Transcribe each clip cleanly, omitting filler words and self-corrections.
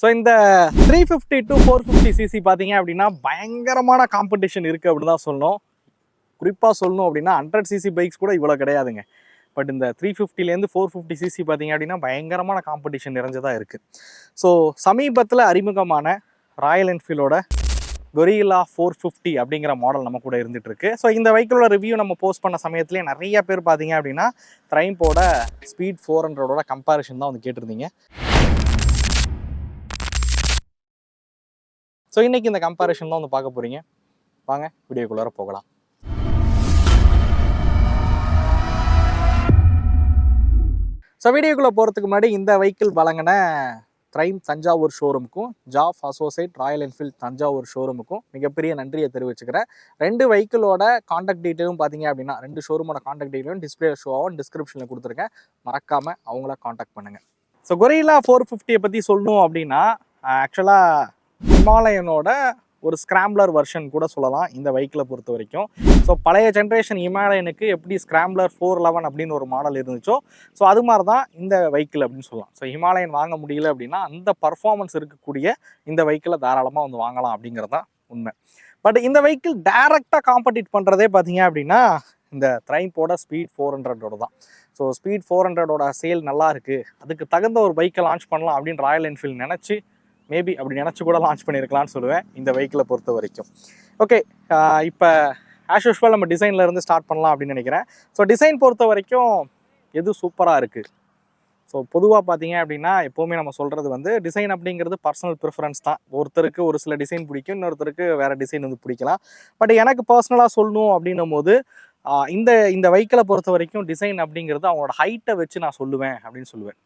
So இந்த 350 to 450 CC பார்த்தீங்க அப்படின்னா பயங்கரமான காம்படிஷன் இருக்குது அப்படின்னு தான் சொல்லணும். குறிப்பாக சொல்லணும் அப்படின்னா 100 சிசி பைக்ஸ் கூட இவ்வளோ கிடையாதுங்க. பட் இந்த 350லேருந்து 450 சிசி பார்த்தீங்க அப்படின்னா பயங்கரமான காம்படிஷன் நிறைஞ்சதாக இருக்குது. ஸோ சமீபத்தில் அறிமுகமான ராயல் என்ஃபீல்டோட கொரில்லா 450 அப்படிங்கிற மாடல் நம்ம கூட இருந்துட்டு இருக்கு. ஸோ இந்த வெஹிக்கிளோட ரிவ்யூ நம்ம போஸ்ட் பண்ண சமயத்துலேயே நிறைய பேர் பார்த்தீங்க அப்படின்னா ட்ரைம்போட ஸ்பீட் 400ஓட கம்பேரிஷன் தான் வந்து கேட்டிருந்தீங்க. ஸோ இன்றைக்கி இந்த கம்பேரிஷன் தான் வந்து பார்க்க போகிறீங்க. வாங்க வீடியோக்குள்ளார போகலாம். ஸோ வீடியோக்குள்ளே போகிறதுக்கு முன்னாடி இந்த வெஹிக்கிள் வழங்கின ட்ரைம் தஞ்சாவூர் ஷோரூமுக்கும் ஜாஃப் அசோசியேட் ராயல் என்ஃபீல்ட் தஞ்சாவூர் ஷோரூமுக்கும் மிகப்பெரிய நன்றியை தெரிவிச்சுக்கிறேன். ரெண்டு வெஹிக்கிளோட காண்டாக்ட் டீட்டெயிலும் பார்த்தீங்க அப்படின்னா ரெண்டு ஷோரூமோட காண்டாக்ட் டீட்டெயிலும் டிஸ்பிளே ஷோவாகவும் டிஸ்கிரிப்ஷனில் கொடுத்துருக்கேன். மறக்காமல் அவங்கள காண்டாக்ட் பண்ணுங்கள். ஸோ கொரில்லா 450 பற்றி சொல்லணும் அப்படின்னா ஆக்சுவலாக ஹிமாலயனோட ஒரு ஸ்கிராம்ப்ளர் வெர்ஷன் கூட சொல்லலாம் இந்த வெஹிக்கிளை பொறுத்த வரைக்கும். ஸோ பழைய ஜென்ரேஷன் ஹிமாலயனுக்கு எப்படி ஸ்கிராம்ப்ளர் 411 அப்படின்னு ஒரு மாடல் இருந்துச்சோ ஸோ அது மாதிரி தான் இந்த வெஹிக்கிள் அப்படின்னு சொல்லலாம். ஸோ ஹிமாலயன் வாங்க முடியல அப்படின்னா அந்த பர்ஃபார்மன்ஸ் இருக்கக்கூடிய இந்த வெஹிக்கிளை தாராளமாக வந்து வாங்கலாம் அப்படிங்கிறது தான் உண்மை. பட் இந்த வெஹிக்கிள் டைரெக்டாக காம்படிட் பண்ணுறதே பார்த்தீங்க அப்படின்னா இந்த ட்ரைம்போட ஸ்பீட் 400ஓட தான். ஸோ ஸ்பீட் 400ஓட சேல் நல்லா இருக்குது, அதுக்கு தகுந்த ஒரு பைக்கை லான்ச் பண்ணலாம் அப்படின்னு ராயல் என்ஃபீல்டு நினச்சி மேபி அப்படி நினச்சி கூட லான்ச் பண்ணியிருக்கலாம்னு சொல்லுவேன் இந்த வெஹிக்கிளை பொறுத்த வரைக்கும். ஓகே, இப்போ ஆஸ் யூஷுவல் நம்ம டிசைனில் இருந்து ஸ்டார்ட் பண்ணலாம் அப்படின்னு நினைக்கிறேன். ஸோ டிசைன் பொறுத்த வரைக்கும் எது சூப்பராக இருக்குது. ஸோ பொதுவாக பார்த்தீங்க அப்படின்னா எப்போவுமே நம்ம சொல்கிறது வந்து டிசைன் அப்படிங்கிறது பர்சனல் ப்ரிஃபரன்ஸ் தான். ஒருத்தருக்கு ஒரு சில டிசைன் பிடிக்கும், இன்னொருத்தருக்கு வேறு டிசைன் வந்து பிடிக்கலாம். பட் எனக்கு பர்சனலாக சொல்லணும் அப்படின்னும் போது இந்த இந்த வெஹிக்கிளை பொறுத்த வரைக்கும் டிசைன் அப்படிங்கிறது அவங்களோட ஹைட்டை வச்சு நான் சொல்லுவேன் அப்படின்னு சொல்லுவேன்.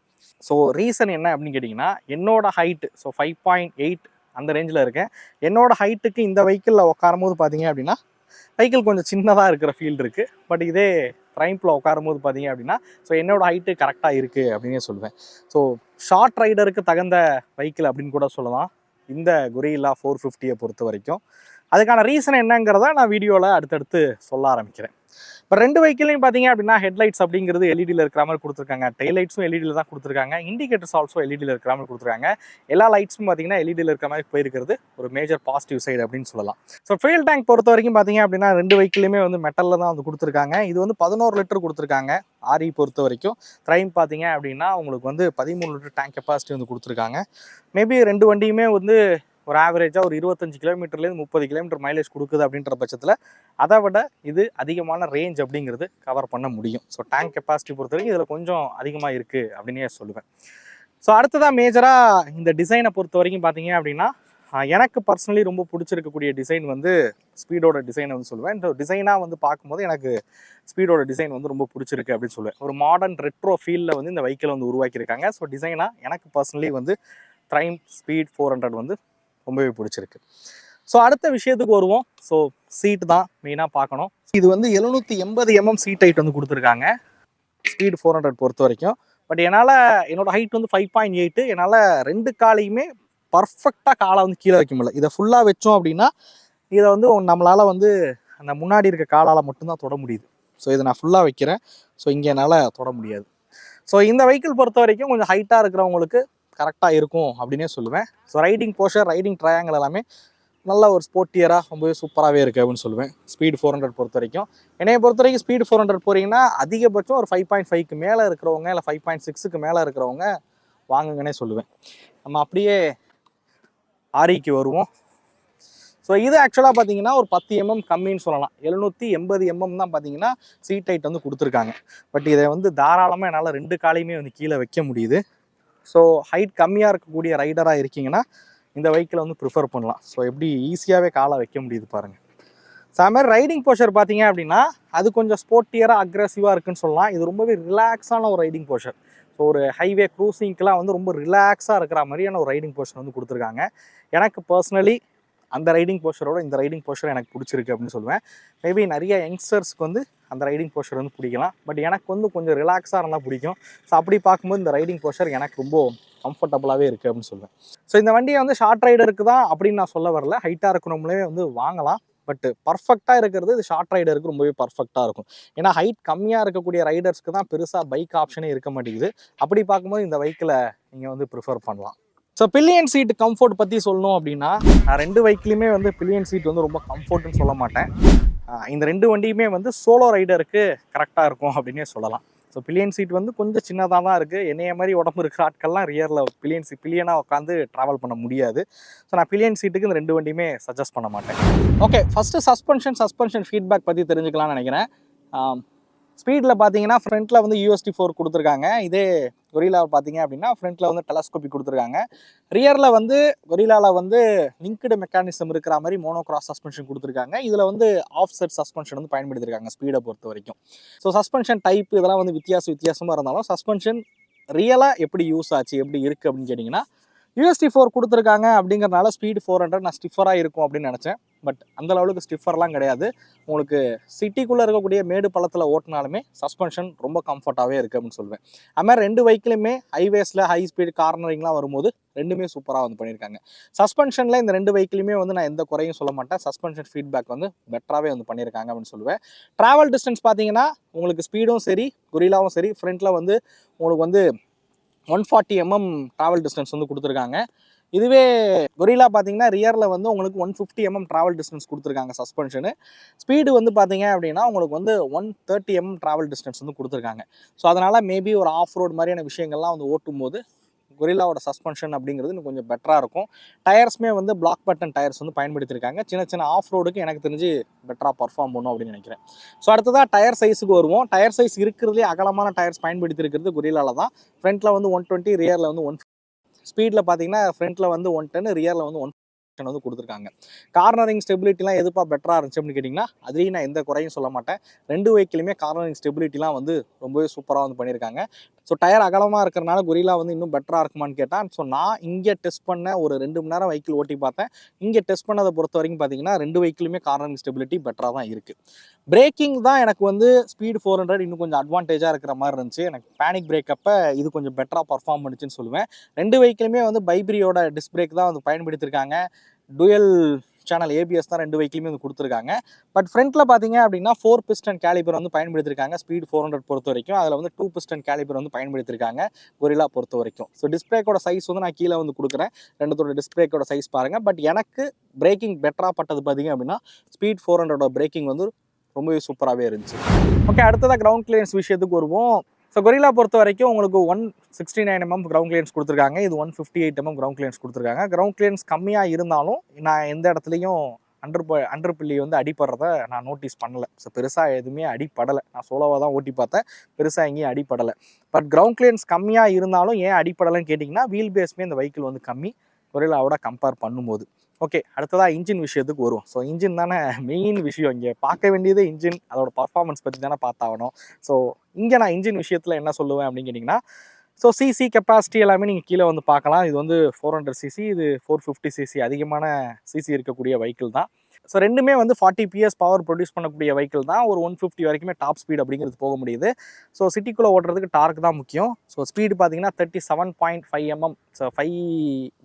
ஸோ ரீசன் என்ன அப்படின்னு கேட்டிங்கன்னா என்னோட ஹைட்டு ஸோ 5.8 அந்த ரேஞ்சில் இருக்கேன். என்னோட ஹைட்டுக்கு இந்த வெஹிக்கிளில் உட்காரும் போது பார்த்தீங்க அப்படின்னா வெஹிக்கிள் கொஞ்சம் சின்னதாக இருக்கிற ஃபீல் இருக்குது. பட் இதே ட்ரைம்பில் உட்காரும் போது பார்த்தீங்க அப்படின்னா ஸோ என்னோட ஹைட்டு கரெக்டாக இருக்குது அப்படின்னே சொல்லுவேன். ஸோ ஷார்ட் ரைடருக்கு தகுந்த வெஹிக்கிள் அப்படின்னு கூட சொல்லலாம் இந்த கொரில்லா 450 பொறுத்த வரைக்கும். அதுக்கான ரீசன் என்னங்கிறத நான் வீடியோவில் அடுத்தடுத்து சொல்ல ஆரம்பிக்கிறேன். இப்போ ரெண்டு வெஹிக்கிளையும் பார்த்தீங்க அப்படின்னா ஹெட்லைட்ஸ் அப்படிங்கிறது எல்இடியில் இருக்கிற மாதிரி கொடுத்துருக்காங்க, டெய்ல் லைட்ஸும் எல்இடியில் தான் கொடுத்துருக்காங்க, இண்டிகேட்டர்ஸ் ஆல்சோ எல்இடியில் இருக்கிற மாதிரி கொடுத்துருக்காங்க. எல்லா லைட்ஸும் பார்த்தீங்கன்னா எல்இடியில் இருக்கிற மாதிரி போயிருக்கிறது ஒரு மேஜர் பாசிட்டிவ் சைடு அப்படின்னு சொல்லலாம். ஸோ ஃபியூல் டேங்க் பொறுத்த வரைக்கும் பார்த்தீங்க அப்படின்னா ரெண்டு வெஹிக்கிளுமே வந்து மெட்டலில் தான் வந்து கொடுத்துருக்காங்க. இது வந்து 11 லிட்டர் கொடுத்துருக்காங்க. ஆர்இ பொறுத்த வரைக்கும் ட்ரைம் பார்த்தீங்க அப்படின்னா உங்களுக்கு வந்து 13 லிட்டர் டேங்க் கெப்பாசிட்டி வந்து கொடுத்துருக்காங்க. மேபி ரெண்டு வண்டியுமே வந்து ஒரு ஆவரேஜாக ஒரு 25 கிலோமீட்டர்லேருந்து 30 கிலோமீட்டர் மைலேஜ் கொடுக்குது அப்படின்ற பட்சத்தில் அதை விட இது அதிகமான ரேஞ்ச் அப்படிங்கிறது கவர் பண்ண முடியும். ஸோ டேங்க் கெப்பாசிட்டி பொறுத்த வரைக்கும் இதில் கொஞ்சம் அதிகமாக இருக்குது அப்படின்னே சொல்லுவேன். ஸோ அடுத்ததாக மேஜராக இந்த டிசைனை பொறுத்த வரைக்கும் பார்த்தீங்க அப்படின்னா எனக்கு பர்சனலி ரொம்ப பிடிச்சிருக்கக்கூடிய டிசைன் வந்து ஸ்பீடோட டிசைனை வந்து சொல்லுவேன். இந்த டிசைனாக வந்து பார்க்கும்போது எனக்கு ஸ்பீடோட டிசைன் வந்து ரொம்ப பிடிச்சிருக்கு அப்படின்னு சொல்லுவேன். ஒரு மாடர்ன் ரெட்ரோ ஃபீலில் வந்து இந்த வெஹிக்கிளை வந்து உருவாக்கியிருக்காங்க. ஸோ டிசைனாக எனக்கு பர்சனலி வந்து ட்ரைம் ஸ்பீட் 400 வந்து ரொம்பவே பிடிச்சிருக்கு. ஸோ அடுத்த விஷயத்துக்கு வருவோம். ஸோ சீட் தான் மெயினாக பார்க்கணும். இது வந்து 780 சீட் ஹைட் வந்து கொடுத்துருக்காங்க ஸ்பீட் 400 பொறுத்த வரைக்கும். பட் என்னால் என்னோட ஹைட் வந்து 5.8, என்னால் ரெண்டு காலையுமே பர்ஃபெக்டாக காலை வந்து கீழே வைக்க முடியல. இதை ஃபுல்லாக வச்சோம் அப்படின்னா இதை வந்து நம்மளால் வந்து அந்த முன்னாடி இருக்க காலால் மட்டும்தான் தொட முடியுது. ஸோ இதை நான் ஃபுல்லாக வைக்கிறேன். ஸோ இங்கே என்னால் தொட முடியாது. ஸோ இந்த வெஹிக்கிள் பொறுத்த வரைக்கும் கொஞ்சம் ஹைட்டாக இருக்கிறவங்களுக்கு கரெக்டாக இருக்கும் அப்படின்னே சொல்லுவேன். So riding poster, riding triangle எல்லாமே நல்ல ஒரு ஸ்போர்ட்டியராக ரொம்பவே சூப்பராகவே இருக்குது அப்படின்னு சொல்லுவேன் ஸ்பீட் 400 பொறுத்த வரைக்கும். என்னையை பொறுத்த வரைக்கும் ஸ்பீட் 400 போகிறீங்கன்னா அதிகபட்சம் ஒரு 5.5க்கு மேலே இருக்கிறவங்க இல்லை 5.6க்கு மேலே இருக்கிறவங்க வாங்குங்கன்னே சொல்லுவேன். நம்ம அப்படியே ஆரிக்கு வருவோம். ஸோ இது ஆக்சுவலாக பார்த்தீங்கன்னா ஒரு 10 mm கம்மின்னு சொல்லலாம். 780 தான் பார்த்தீங்கன்னா சீட் ஹைட் வந்து கொடுத்துருக்காங்க. பட் இதை வந்து தாராளமாக என்னால் ரெண்டு காலையுமே வந்து கீழே வைக்க முடியுது. ஸோ ஹைட் கம்மியாக இருக்கக்கூடிய ரைடராக இருக்கீங்கன்னா இந்த வெஹிக்கிளை வந்து ப்ரிஃபர் பண்ணலாம். ஸோ எப்படி ஈஸியாகவே காலை வைக்க முடியுது பாருங்கள். ஸோ அது மாதிரி ரைடிங் போஸ்டர் பார்த்தீங்க அப்படின்னா அது கொஞ்சம் ஸ்போர்ட்டியராக அக்ரெசிவாக இருக்குன்னு சொல்லலாம். இது ரொம்பவே ரிலாக்ஸான ஒரு ரைடிங் போஸ்டர். ஸோ ஒரு ஹைவே க்ரூசிங்க்கெலாம் வந்து ரொம்ப ரிலாக்ஸாக இருக்கிற மாதிரியான ஒரு ரைடிங் போஸ்டர் வந்து கொடுத்துருக்காங்க. எனக்கு பர்சனலி அந்த ரைடிங் போஸ்டரோட இந்த ரைடிங் போஸ்டர் எனக்கு பிடிச்சிருக்கு அப்படின்னு சொல்லுவேன். மேபி நிறைய யங்ஸ்டர்ஸ்க்கு வந்து அந்த ரைடிங் போஸ்டர் வந்து பிடிக்கலாம். பட் எனக்கு வந்து கொஞ்சம் ரிலாக்ஸாக இருந்தால் பிடிக்கும். ஸோ அப்படி பார்க்கும்போது இந்த ரைடிங் போஸ்டர் எனக்கு ரொம்ப கம்ஃபர்டபுளாகவே இருக்குது அப்படின்னு சொல்லுவேன். ஸோ இந்த வண்டியை வந்து ஷார்ட் ரைடருக்கு தான் அப்படின்னு நான் சொல்ல வரல. ஹைட்டாக இருக்கிறவங்களே வந்து வாங்கலாம். பட் பர்ஃபெக்டாக இருக்கிறது இது ஷார்ட் ரைடருக்கு ரொம்பவே பர்ஃபெக்டாக இருக்கும். ஏன்னா ஹைட் கம்மியாக இருக்கக்கூடிய ரைடர்ஸ்க்கு தான் பெருசாக பைக் ஆப்ஷனே இருக்க மாட்டேங்குது. அப்படி பார்க்கும்போது இந்த வெஹிக்கிளை நீங்கள் வந்து ப்ரிஃபர் பண்ணலாம். ஸோ பில்லியன் சீட் கம்ஃபோர்ட் பற்றி சொல்லணும் அப்படின்னா, நான் 2 பைக்லையுமே வந்து பில்லியன் சீட் வந்து ரொம்ப கம்ஃபோர்ட்னு சொல்ல மாட்டேன். இந்த 2 வண்டியுமே வந்து சோலோ ரைடருக்கு கரெக்டாக இருக்கும் அப்படின்னே சொல்லலாம். ஸோ பில்லியன் சீட் வந்து கொஞ்சம் சின்னதாக தான் இருக்குது. என்னைய மாதிரி உடம்பு இருக்கிற ஆட்கள்லாம் ரியரில் பில்லியனாக உட்காந்து ட்ராவல் பண்ண முடியாது. ஸோ நான் பில்லியன் சீட்டுக்கு இந்த 2 வண்டியுமே சஜஸ்ட் பண்ண மாட்டேன். ஓகே, ஃபஸ்ட்டு சஸ்பென்ஷன் ஃபீட்பேக் பற்றி தெரிஞ்சுக்கலாம்னு நினைக்கிறேன். ஸ்பீடில் பார்த்தீங்கன்னா ஃப்ரண்ட்டில் வந்து UST4 கொடுத்துருக்காங்க. இதே கொரில்லாவை பார்த்தீங்க அப்படின்னா ஃப்ரண்ட்டில் வந்து டெலஸ்கோபிக் கொடுத்துருக்காங்க. ரியரில் வந்து கொரில்லாவில் வந்து லிங்க்டு மெக்கானிசம் இருக்கிற மாதிரி மோனோக்ராஸ் சஸ்பென்ஷன் கொடுத்துருக்காங்க. இதில் வந்து ஆஃப்செட் சஸ்பென்ஷன் வந்து பயன்படுத்தியிருக்காங்க ஸ்பீடை பொறுத்த வரைக்கும். ஸோ சஸ்பென்ஷன் டைப் இதெல்லாம் வந்து வித்தியாசமாக இருந்தாலும் சஸ்பென்ஷன் ரியலாக எப்படி யூஸ் ஆச்சு, எப்படி இருக்குது அப்படின்னு கேட்டிங்கன்னா, UST4 கொடுத்துருக்காங்க அப்படிங்கிறனால ஸ்பீடு 400 நான் ஸ்டிஃபராக இருக்கும் அப்படின்னு நினச்சேன். பட் அந்த லெவலுக்கு ஸ்டிஃபர்லாம் கிடையாது. உங்களுக்கு சிட்டிக்குள்ளே இருக்கக்கூடிய மேடு பள்ளத்தில் ஓட்டினாலுமே சஸ்பென்ஷன் ரொம்ப கம்ஃபர்ட்டாகவே இருக்குது அப்படின்னு சொல்லுவேன். அது மாதிரி 2 பைக்லையுமே ஹைவேஸில் ஹை ஸ்பீடு கார்னரிங்லாம் வரும்போது 2மே சூப்பராக வந்து பண்ணியிருக்காங்க. சஸ்பென்ஷனில் இந்த 2 பைக்லையுமே வந்து நான் எந்த குறையும் சொல்ல மாட்டேன். சஸ்பென்ஷன் ஃபீட்பேக் வந்து பெட்டராகவே வந்து பண்ணியிருக்காங்க அப்படின்னு சொல்லுவேன். ட்ராவல் டிஸ்டன்ஸ் பார்த்தீங்கன்னா உங்களுக்கு ஸ்பீடும் சரி, கொரில்லாவும் சரி, ஃப்ரண்ட்டில் வந்து உங்களுக்கு வந்து 140 mm ட்ராவல் டிஸ்டன்ஸ் வந்து கொடுத்துருக்காங்க. இதுவே கொரில்லா பார்த்தீங்கன்னா ரியரில் வந்து உங்களுக்கு 150 mm ட்ராவல் டிஸ்டன்ஸ் கொடுத்துருக்காங்க சஸ்பென்ஷனு. ஸ்பீடு வந்து பார்த்தீங்க அப்படின்னா உங்களுக்கு வந்து 130 mm ட்ராவல் டிஸ்டன்ஸ் வந்து கொடுத்துருக்காங்க. ஸோ அதனால் மேபி ஒரு ஆஃப் ரோட் மாதிரியான விஷயங்கள்லாம் வந்து ஓட்டும் போது கொரில்லாவோட சஸ்பென்ஷன் அப்படிங்கிறது இன்னும் கொஞ்சம் பெட்டராக இருக்கும். டயர்ஸுமே வந்து பிளாக் பட்டன் டயர்ஸ் வந்து பயன்படுத்தியிருக்காங்க. சின்ன ஆஃப் ரோடுக்கு எனக்கு தெரிஞ்சு பெட்டராக பர்ஃபார்ம் பண்ணும் அப்படின்னு நினைக்கிறேன். ஸோ அடுத்ததாக டயர் சைஸுக்கு வருவோம். டயர் சைஸ் இருக்கிறதுலே அகலமான டயர்ஸ் பயன்படுத்தியிருக்கிறது கொரில்லாவில் தான். ஃப்ரண்ட்டில் வந்து 120, ரியரில் வந்து 150. ஸ்பீடில் பார்த்தீங்கன்னா ஃப்ரண்ட்டில் வந்து 110, ரியரில் வந்து 1 வந்து கொடுத்துருக்காங்க. கார்னரிங் ஸ்டெபிலிட்டிலாம் எதுப்பா பெட்டராக இருந்துச்சு அப்படின்னு கேட்டிங்கன்னா, அதுலேயும் நான் எந்த குறையும் சொல்ல மாட்டேன். 2 வெஹிக்கிளுமே கார்னரிங் ஸ்டெபிலிட்டிலாம் வந்து ரொம்பவே சூப்பராக வந்து பண்ணியிருக்காங்க. ஸோ டயர் அகலமாக இருக்கிறனால கொரில்லா வந்து இன்னும் பெட்டராக இருக்குமான்னு கேட்டால், ஸோ நான் இங்கே டெஸ்ட் பண்ண ஒரு 2 மணி நேரம் வெஹிக்கிள் ஓட்டி பார்த்தேன். இங்கே டெஸ்ட் பண்ணதை பொறுத்த வரைக்கும் பார்த்தீங்கன்னா 2 வெஹிக்கிளுமே கார்னரிங் ஸ்டெபிலிட்டி பெட்டராக தான் இருக்குது. பிரேக்கிங் தான் எனக்கு வந்து ஸ்பீடு 400 இன்னும் கொஞ்சம் அட்வான்டேஜாக இருக்கிற மாதிரி இருந்துச்சு. எனக்கு பேனிக் பிரேக்கப்போ இது கொஞ்சம் பெட்டராக பர்ஃபார்ம் பண்ணுச்சுன்னு சொல்லுவேன். 2 வெஹிக்கிளுமே வந்து பைப்ரியோட டிஸ்க் பிரேக் தான் வந்து பயன்படுத்தியிருக்காங்க. டூயல் சேனல் ABS தான் 2 வெஹிக்கிளுமே வந்து கொடுத்துருக்காங்க. பட் ஃப்ரண்ட்டில் பார்த்தீங்க அப்படின்னா 4 பிஸ்டன் கேலிபர் வந்து பயன்படுத்தியிருக்காங்க ஸ்பீடு 400 பொறுத்த வரைக்கும். அதில் வந்து 2 பிஸ்டன் கேலிபர் வந்து பயன்படுத்தியிருக்காங்க கொரில்லா பொறுத்த வரைக்கும். ஸோ டிஸ்பிளேக்கோட சைஸ் வந்து நான் கீழே வந்து கொடுக்குறேன். 2 டிஸ்பிளேக்கோட சைஸ் பாருங்கள். பட் எனக்கு பிரேக்கிங் பெட்டராக பட்டது பார்த்தீங்க அப்படின்னா ஸ்பீட் 400 பிரேக்கிங் வந்து ரொம்பவே சூப்பராகவே இருந்துச்சு. ஓகே, அடுத்ததாக கிரவுண்ட் கிளியரன்ஸ் விஷயத்துக்கு வருவோம். ஸோ கொரில்லா பொறுத்த வரைக்கும் உங்களுக்கு 169 mm கிரவுண்ட் கிளியரன்ஸ் கொடுத்துருக்காங்க. இது 158 mm கிரவுண்ட் கிளியரன்ஸ் கொடுத்துருக்காங்க. கிரவுண்ட் கிளியரன்ஸ் கம்மியாக இருந்தாலும் நான் எந்த இடத்துலையும் அண்டர் பில்லி வந்து அடிப்படுறத நான் நோட்டீஸ் பண்ணலை. ஸோ பெருசாக எதுவுமே அடிப்படலை. நான் சோலோவாக தான் ஓட்டி பார்த்தேன். பெருசாக எங்கேயும் அடிப்படலை. பட் கிரவுண்ட் கிளியரன்ஸ் கம்மியாக இருந்தாலும் ஏன் அடிப்படலைன்னு கேட்டிங்கன்னா, வீல் பேஸ்மே இந்த வெஹிக்கிள் வந்து கம்மி கொரில்லாவோட கம்பேர் பண்ணும்போது. ஓகே, அடுத்ததாக இன்ஜின் விஷயத்துக்கு வருவோம். ஸோ இன்ஜின் தானே மெயின் விஷயம். இங்கே பார்க்க வேண்டியது இன்ஜின், அதோட பர்ஃபார்மன்ஸ் பற்றி தானே பார்த்தாகணும். ஸோ இங்கே நான் இன்ஜின் விஷயத்தில் என்ன சொல்லுவேன் அப்படின்னு கேட்டிங்கன்னா, ஸோ சிசி கெப்பாசிட்டி எல்லாமே நீங்கள் கீழே வந்து பார்க்கலாம். இது வந்து 400cc, இது 450cc அதிகமான சிசி இருக்கக்கூடிய வெஹிக்கிள் தான். ஸோ 2மே வந்து 40 PS பவர் ப்ரொடியூஸ் பண்ணக்கூடிய வெஹிக்கிள் தான். ஒரு 150 வரைக்குமே டாப் ஸ்பீட் அப்படிங்கிறது போக முடியுது. ஸோ சிட்டிக்குள்ளே ஓட்டுறதுக்கு டார்க் தான் முக்கியம். ஸோ ஸ்பீடு பார்த்தீங்கன்னா 37.5 mm, ஸோ 5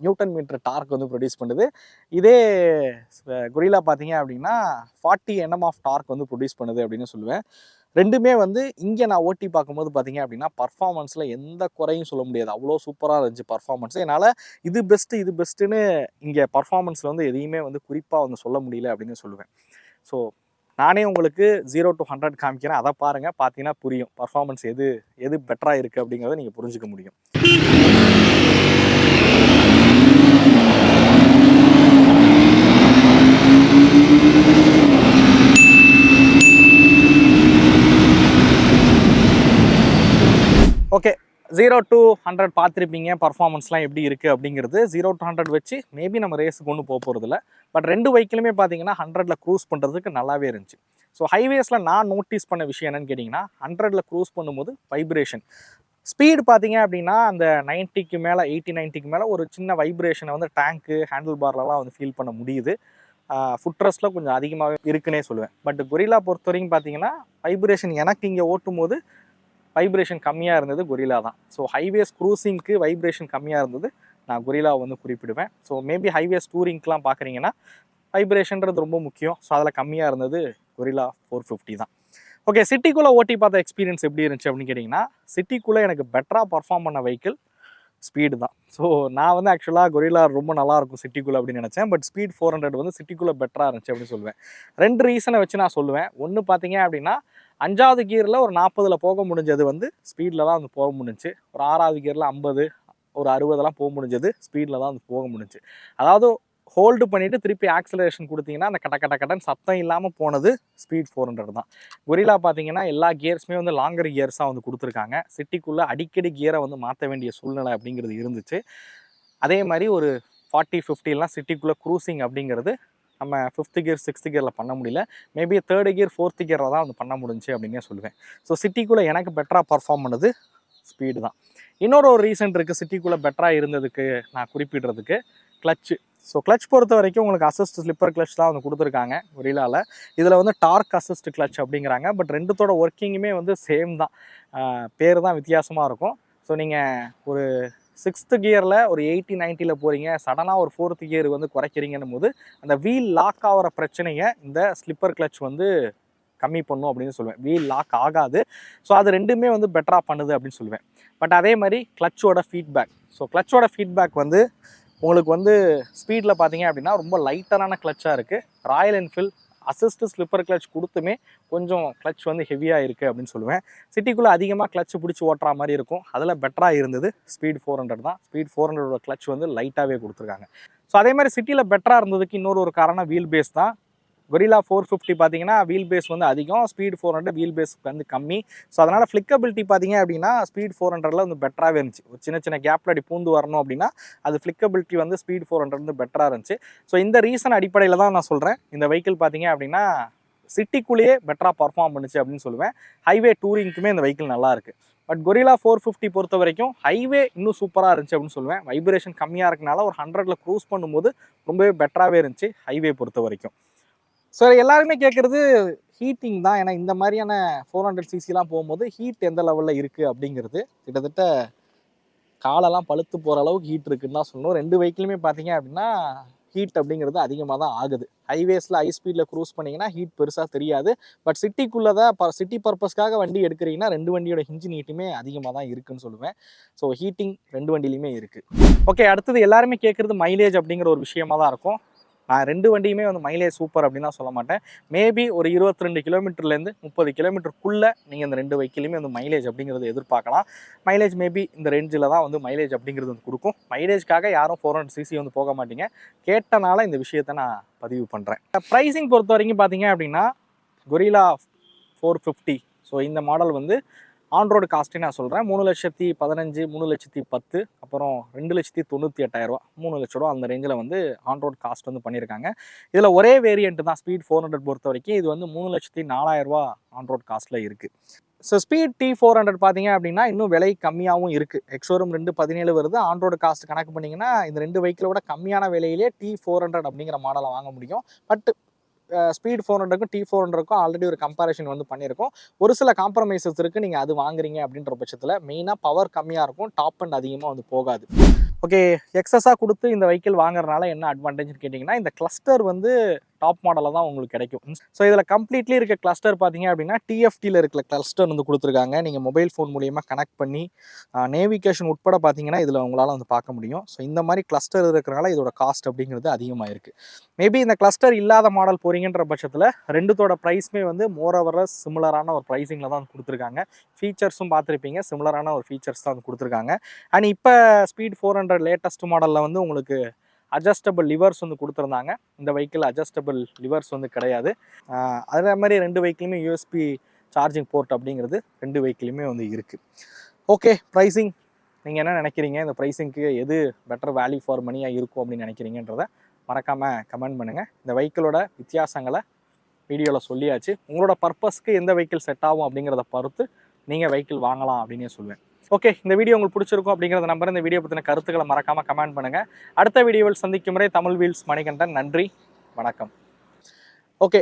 Nm டார்க் வந்து ப்ரொடியூஸ் பண்ணுது. இதே கொரில்லா பார்த்தீங்க அப்படின்னா 40 Nm ஆஃப் டார்க் வந்து ப்ரொடியூஸ் பண்ணுது அப்படின்னு சொல்லுவேன். 2மே வந்து இங்கே நான் ஓட்டி பார்க்கும்போது பார்த்தீங்க அப்படின்னா பர்ஃபார்மன்ஸில் எந்த குறையும் சொல்ல முடியாது. அவ்வளோ சூப்பராக இருந்துச்சு பர்ஃபார்மன்ஸ். என்னால் இது பெஸ்ட்டுன்னு இங்கே பர்ஃபார்மன்ஸில் வந்து எதையுமே வந்து குறிப்பாக வந்து சொல்ல முடியல அப்படின்னு சொல்லுவேன். ஸோ நானே உங்களுக்கு 0 to 100 காமிக்கிறேன். அதை பாருங்கள், பார்த்தீங்கன்னா புரியும் பர்ஃபார்மன்ஸ் எது பெட்டராக இருக்குது அப்படிங்கிறத நீங்கள் புரிஞ்சுக்க முடியும். ஓகே, 0 to 100 பார்த்துருப்பீங்க பர்ஃபார்மன்ஸ்லாம் எப்படி இருக்குது அப்படிங்கிறது. 0 to 100 வச்சு மேபி நம்ம ரேஸுக்கு ஒன்றும் போகிறதில்ல. பட் 2 வெஹிக்கிளுமே பார்த்தீங்கன்னா 100ல் க்ரூஸ் பண்ணுறதுக்கு நல்லாவே இருந்துச்சு. ஸோ ஹைவேஸில் நான் நோட்டீஸ் பண்ண விஷயம் என்னென்னு கேட்டிங்கன்னா, 100ல் க்ரூஸ் பண்ணும்போது வைப்ரேஷன் ஸ்பீடு பார்த்தீங்க அப்படின்னா அந்த 90க்கு மேலே 80-90க்கு மேலே ஒரு சின்ன வைப்ரேஷனை வந்து டேங்க்கு ஹேண்டில் பார்லலாம் வந்து ஃபீல் பண்ண முடியுது. ஃபுட்ரெஸ்ட்டில் கொஞ்சம் அதிகமாகவே இருக்குன்னே சொல்லுவேன். பட் கொரில்லா பொறுத்த வரைக்கும் பார்த்தீங்கன்னா வைப்ரேஷன் எனக்கு இங்கே ஓட்டும் போது வைப்ரேஷன் கம்மியாக இருந்தது கொரில்லா தான். ஸோ ஹைவேஸ் க்ரூசிங்க்கு வைப்ரேஷன் கம்மியாக இருந்தது, நான் கொரில்லாவை வந்து குறிப்பிடுவேன். ஸோ மேபி ஹைவேஸ் டூரிங்க்கெலாம் பார்க்குறீங்கன்னா வைப்ரேஷன்றது ரொம்ப முக்கியம். ஸோ அதில் கம்மியாக இருந்தது கொரில்லா 450 தான். ஓகே, சிட்டிக்குள்ளே ஓட்டி பார்த்த எக்ஸ்பீரியன்ஸ் எப்படி இருந்துச்சு அப்படின்னு கேட்டிங்கன்னா, சிட்டிக்குள்ளே எனக்கு பெட்டராக பர்ஃபார்ம் பண்ண வெஹிக்கிள் ஸ்பீடு தான். ஸோ நான் வந்து ஆக்சுவலாக கொரில்லா ரொம்ப நல்லாயிருக்கும் சிட்டிக்குள்ளே அப்படின்னு நினச்சேன். பட் ஸ்பீட் 400 வந்து சிட்டிக்குள்ளே பெட்டராக இருந்துச்சு அப்படின்னு சொல்லுவேன். 2 ரீசனை வச்சு நான் சொல்லுவேன். ஒன்று பார்த்தீங்க அப்படின்னா 5வது கியரில் ஒரு 40ல் போக முடிஞ்சது வந்து ஸ்பீடில் தான் வந்து போக முடிஞ்சுச்சு. ஒரு 6வது கியரில் 50 ஒரு 60 போக முடிஞ்சது ஸ்பீடில் தான் வந்து போக முடிஞ்சு. அதாவது ஹோல்டு பண்ணிவிட்டு திருப்பி ஆக்சிலரேஷன் கொடுத்தீங்கன்னா அந்த கட்டன்னு சத்தம் இல்லாமல் போனது ஸ்பீட் 400 தான். கொரில்லா பார்த்தீங்கன்னா எல்லா கியர்ஸுமே வந்து லாங்கர் கியர்ஸாக வந்து கொடுத்துருக்காங்க. சிட்டிக்குள்ளே அடிக்கடி கியரை வந்து மாற்ற வேண்டிய சூழ்நிலை அப்படிங்கிறது இருந்துச்சு. அதே மாதிரி ஒரு 40-50லாம் சிட்டிக்குள்ளே க்ரூசிங் அப்படிங்கிறது நம்ம 5th கியர் 6th கியரில் பண்ண முடியல. மேபி 3rd கியர் 4th கியரில் தான் வந்து பண்ண முடிஞ்சு அப்படின்னே சொல்லுவேன். ஸோ சிட்டிக்குள்ளே எனக்கு பெட்டராக பர்ஃபார்ம் பண்ணது ஸ்பீடு தான். இன்னொரு ரீசன் இருக்குது சிட்டிக்குள்ளே பெட்டராக இருந்ததுக்கு நான் குறிப்பிடுறதுக்கு, கிளச்சு. ஸோ கிளச் பொறுத்த வரைக்கும் உங்களுக்கு அசிஸ்ட் ஸ்லிப்பர் கிளச் தான் வந்து கொடுத்துருக்காங்க கொரில்லாவில். இதில் வந்து டார்க் அசிஸ்ட் கிளச் அப்படிங்கிறாங்க. பட் ரெண்டுத்தோட ஒர்க்கிங்குமே வந்து சேம் தான், பேர் தான் வித்தியாசமாக இருக்கும். ஸோ நீங்கள் ஒரு 6th கியரில் ஒரு 80-90ல் போகிறீங்க, சடனாக ஒரு 4th கியர் வந்து குறைக்கிறீங்கன்னும் போது அந்த வீல் லாக் ஆகிற பிரச்சனையை இந்த ஸ்லிப்பர் கிளச் வந்து கம்மி பண்ணும் அப்படின்னு சொல்லுவேன். வீல் லாக் ஆகாது. ஸோ அது ரெண்டுமே வந்து பெட்டராக பண்ணுது அப்படின்னு சொல்லுவேன். பட் அதே மாதிரி கிளச்சோட ஃபீட்பேக். ஸோ கிளச்சோட ஃபீட்பேக் வந்து உங்களுக்கு வந்து ஸ்பீடில் பார்த்தீங்க அப்படின்னா ரொம்ப லைட்டரான கிளச்சாக இருக்குது. Royal Enfield assist slipper clutch கொடுத்துமே கொஞ்சம் கிளச் வந்து ஹெவியாக இருக்குது அப்படின்னு சொல்லுவேன். சிட்டிக்குள்ளே அதிகமாக கிளச் பிடிச்சி ஓட்டுற மாதிரி இருக்கும். அதில் பெட்டராக இருந்தது ஸ்பீட் 400 தான். ஸ்பீட் 400ஓட கிளச் வந்து லைட்டாகவே கொடுத்துருக்காங்க. ஸோ அதே மாதிரி சிட்டியில் பெட்டராக இருந்ததுக்கு இன்னொரு காரணம் வீல் பேஸ் தான். கொரில்லா 450 பார்த்தீங்கன்னா வீல் பேஸ் வந்து அதிகம், ஸ்பீட் 400 வீல் பேஸ் வந்து கம்மி. ஸோ அதனால் ஃப்ளிக்கபிலிட்டி பார்த்தீங்க அப்படின்னா ஸ்பீட் 400ல் வந்து பெட்டராகவே இருந்துச்சு. ஒரு சின்ன கேப்பில் அடி பூந்து வரணும் அப்படின்னா அது ஃப்ளிக்கபிலிட்டி வந்து ஸ்பீட் 400 வந்து பெட்டராக இருந்துச்சு. ஸோ இந்த ரீசன் அடிப்படையில் தான் நான் சொல்கிறேன் இந்த வெஹிக்கிள் பார்த்தீங்க அப்படின்னா சிட்டிக்குள்ளேயே பெட்டராக பர்ஃபார்ம் பண்ணுச்சு அப்படின்னு சொல்லுவேன். ஹைவே டூரிங்க்குமே இந்த வெஹிக்கிள் நல்லா இருக்குது. பட் கொரில்லா 450 பொறுத்த வரைக்கும் ஹைவே இன்னும் சூப்பராக இருந்துச்சு அப்படின்னு சொல்லுவேன். வைப்ரேஷன் கம்மியாக இருக்கனால ஒரு 100ல் க்ரூஸ் பண்ணும்போது ரொம்பவே பெட்டராகவே இருந்துச்சு ஹைவே பொறுத்த வரைக்கும். ஸோ எல்லாருமே கேட்குறது ஹீட்டிங் தான். ஏன்னா இந்த மாதிரியான 400cc போகும்போது ஹீட் எந்த லெவலில் இருக்குது அப்படிங்கிறது கிட்டத்தட்ட காலெல்லாம் பழுத்து போகிற அளவுக்கு ஹீட் இருக்குன்னு தான் சொல்லணும். 2 வெஹிக்கிளுமே பார்த்தீங்க அப்படின்னா ஹீட் அப்படிங்கிறது அதிகமாக தான் ஆகுது. ஹைவேஸில் ஹை ஸ்பீடில் க்ரூஸ் பண்ணிங்கன்னா ஹீட் பெருசாக தெரியாது. பட் சிட்டிக்குள்ளே தான் சிட்டி பர்பஸ்க்காக வண்டி எடுக்கிறீங்கன்னா 2 வண்டியோட இன்ஜின் ஹீட்டுமே அதிகமாக தான் இருக்குதுன்னு சொல்லுவேன். ஸோ ஹீட்டிங் 2 வண்டியிலையுமே இருக்குது. ஓகே, அடுத்தது எல்லாருமே கேட்குறது மைலேஜ் அப்படிங்கிற ஒரு விஷயமாக தான் இருக்கும். நான் 2 வண்டியுமே வந்து மைலேஜ் சூப்பர் அப்படின்னு தான் சொல்ல மாட்டேன். மேபி ஒரு 22 கிலோமீட்டர்லேருந்து 30 கிலோமீட்டருக்குள்ளே நீங்கள் இந்த 2 வெஹிக்கிளுமே வந்து மைலேஜ் அப்படிங்கிறது எதிர்பார்க்கலாம். மைலேஜ் மேபி இந்த ரேஞ்சில் தான் வந்து மைலேஜ் அப்படிங்கிறது வந்து கொடுக்கும். மைலேஜ்க்காக யாரும் 400cc வந்து போக மாட்டீங்க. கேட்டனால இந்த விஷயத்தை நான் பதிவு பண்ணுறேன். ப்ரைஸிங் பொறுத்த வரைக்கும் பார்த்தீங்க அப்படின்னா கொரில்லா 450 ஸோ இந்த மாடல் வந்து ஆன்ரோடு காஸ்ட்டே நான் சொல்கிறேன். 3,15,000 3,10,000 அப்புறம் 2,98,000 3 லட்ச ரூபா அந்த ரேஞ்சில் வந்து ஆன்ரோடு காஸ்ட் வந்து பண்ணியிருக்காங்க. இதில் ஒரே வேரியண்ட் தான் ஸ்பீட் 400 பொறுத்த வரைக்கும். இது வந்து 3,04,000 ஆன்ரோடு காஸ்ட்டில் இருக்குது. ஸோ ஸ்பீட் T400 பார்த்தீங்க அப்படின்னா இன்னும் விலை கம்மியாகவும் இருக்குது. எக்ஸோரூம் 2,17 வருது. ஆன்ரோடு காஸ்ட் கணக்கு பண்ணிங்கன்னா இந்த 2 வெஹிக்கிளோட கம்மியான விலையிலே T400 அப்படிங்கிற மாடலை வாங்க முடியும். பட் ஸ்பீட் 400க்கும் T400க்கும் ஆல்ரெடி ஒரு கம்பேரிஷன் வந்து பண்ணியிருக்கோம். ஒரு சில காம்ப்ரமைசஸ் இருக்குது. நீங்கள் அது வாங்குறீங்க அப்படின்ற பட்சத்தில் மெயினாக பவர் கம்மியாக இருக்கும், டாப் அண்ட் அதிகமாக வந்து போகாது. ஓகே, எக்ஸஸாக கொடுத்து இந்த வெஹிக்கிள் வாங்குறதுனால என்ன அட்வான்டேஜ்னு கேட்டிங்கன்னா இந்த கிளஸ்டர் வந்து டாப் மாடலில் தான் உங்களுக்கு கிடைக்கும். ஸோ இதில் கம்ப்ளீட்லி இருக்க கிளஸ்டர் பார்த்தீங்க அப்படின்னா டிஎஃப்டியில் இருக்கிற கிளஸ்டர் வந்து கொடுத்துருக்காங்க. நீங்கள் மொபைல் ஃபோன் மூலியமாக கனெக்ட் பண்ணி நேவிகேஷன் உட்பட பார்த்தீங்கன்னா இதில் உங்களால் வந்து பார்க்க முடியும். ஸோ இந்த மாதிரி கிளஸ்டர் இருக்கிறனால இதோட காஸ்ட் அப்படிங்கிறது அதிகமாக இருக்குது. மேபி இந்த கிளஸ்டர் இல்லாத மாடல் போகிறீங்கன்ற பட்சத்தில் ரெண்டுத்தோட ப்ரைஸுமே வந்து மோரோவரஸ் சிமிலரான ஒரு ப்ரைஸிங்கில் தான் கொடுத்துருக்காங்க. ஃபீச்சர்ஸும் பார்த்துருப்பீங்க, சிமிலரான ஒரு ஃபீச்சர்ஸ் தான் வந்து கொடுத்துருக்காங்க. அண்ட் இப்போ ஸ்பீட் 400 லேட்டஸ்ட் மாடலில் வந்து உங்களுக்கு அட்ஜஸ்டபிள் லிவர்ஸ் வந்து கொடுத்துருந்தாங்க. இந்த வெஹிக்கிள் அட்ஜஸ்டபிள் லிவர்ஸ் வந்து கிடையாது. அதே மாதிரி 2 வெஹிக்கிளுமே யூஎஸ்பி சார்ஜிங் போர்ட் அப்படிங்கிறது 2 வெஹிக்கிளுமே வந்து இருக்குது. ஓகே, ப்ரைஸிங் நீங்கள் என்ன நினைக்கிறீங்க? இந்த ப்ரைஸிங்க்கு எது பெட்டர் வேல்யூ ஃபார் மணியாக இருக்கும் அப்படின்னு நினைக்கிறீங்கன்றதை மறக்காமல் கமெண்ட் பண்ணுங்கள். இந்த வெஹிக்கிளோட வித்தியாசங்களை வீடியோவில் சொல்லியாச்சு. உங்களோட பர்பஸ்க்கு எந்த வெஹிக்கிள் செட் ஆகும் அப்படிங்கிறத பொறுத்து நீங்கள் வெஹிக்கிள் வாங்கலாம் அப்படின்னே சொல்லுவேன். ஓகே, இந்த வீடியோ உங்களுக்கு பிடிச்சிருக்கும் அப்படிங்கிறத நம்பர். இந்த வீடியோ பற்றின கருத்துக்களை மறக்காமல் கமெண்ட் பண்ணுங்கள். அடுத்த வீடியோவில் சந்திக்கும் முறை தமிழ் வீல்ஸ் மணிகண்டன். நன்றி, வணக்கம். ஓகே,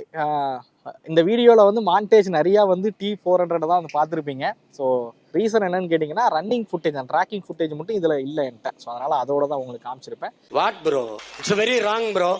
இந்த வீடியோவில் வந்து மாண்டேஜ் நிறையா வந்து T400 தான் வந்து பார்த்துருப்பீங்க. ஸோ ரீசன் என்னன்னு கேட்டிங்கன்னா running footage and tracking footage மட்டும் இதில் இல்லை என்கிட்ட. ஸோ அதனால் அதோட தான் உங்களுக்கு காமிச்சிருப்பேன். What bro, it's very wrong bro.